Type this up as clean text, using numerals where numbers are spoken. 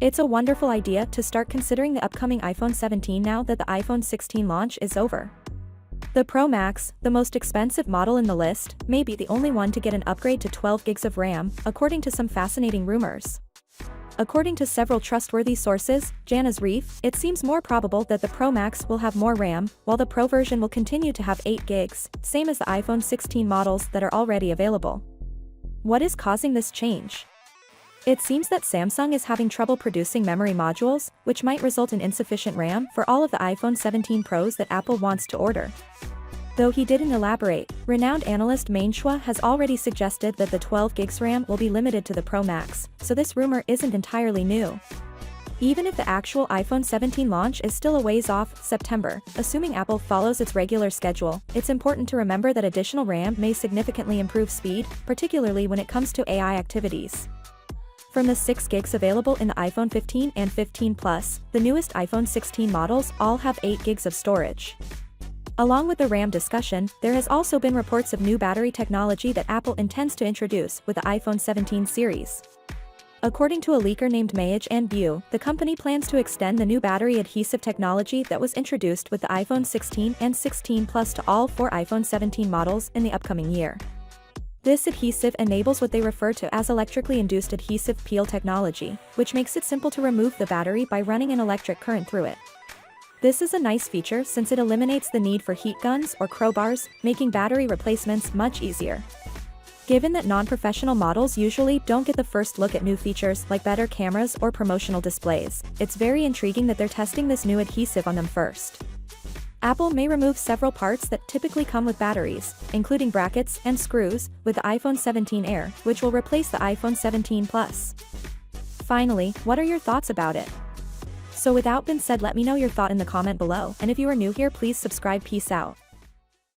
It's a wonderful idea to start considering the upcoming iPhone 17 now that the iPhone 16 launch is over. The Pro Max, the most expensive model in the list, may be the only one to get an upgrade to 12 gigs of RAM, according to some fascinating rumors. According to several trustworthy sources, Jana's Reef, it seems more probable that the Pro Max will have more RAM, while the Pro version will continue to have 8 gigs, same as the iPhone 16 models that are already available. What is causing this change? It seems that Samsung is having trouble producing memory modules, which might result in insufficient RAM for all of the iPhone 17 Pros that Apple wants to order. Though he didn't elaborate, renowned analyst Mainshua has already suggested that the 12 gigs RAM will be limited to the Pro Max, so this rumor isn't entirely new. Even if the actual iPhone 17 launch is still a ways off, September, assuming Apple follows its regular schedule, it's important to remember that additional RAM may significantly improve speed, particularly when it comes to AI activities. From the 6 gigs available in the iPhone 15 and 15 Plus, the newest iPhone 16 models all have 8 gigs of storage. Along with the RAM discussion, there has also been reports of new battery technology that Apple intends to introduce with the iPhone 17 series. According to a leaker named Mayaj and Bu, the company plans to extend the new battery adhesive technology that was introduced with the iPhone 16 and 16 Plus to all 4 iPhone 17 models in the upcoming year. This adhesive enables what they refer to as electrically induced adhesive peel technology, which makes it simple to remove the battery by running an electric current through it. This is a nice feature since it eliminates the need for heat guns or crowbars, making battery replacements much easier. Given that non-professional models usually don't get the first look at new features like better cameras or promotional displays, it's very intriguing that they're testing this new adhesive on them first. Apple may remove several parts that typically come with batteries, including brackets and screws, with the iPhone 17 Air, which will replace the iPhone 17 Plus. Finally, what are your thoughts about it? So without being said, let me know your thought in the comment below, and if you are new here, please subscribe. Peace out.